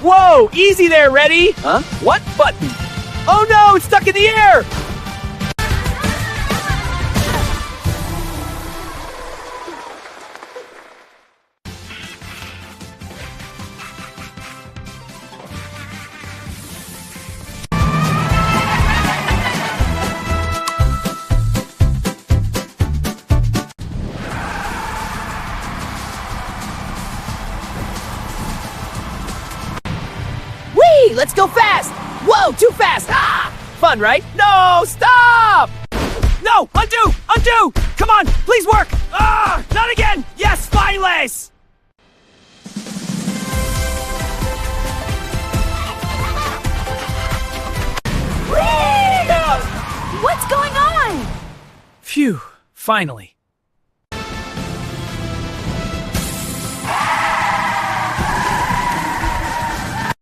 Whoa, easy there, Reddy. Huh? What button? Oh no, it's stuck in the air. Whee, let's go fast. Whoa, too fast. Ah! Fun, right? No, stop! No, undo, undo! Come on, please work! Ah, not again! Yes, finally! What's going on? Phew, finally.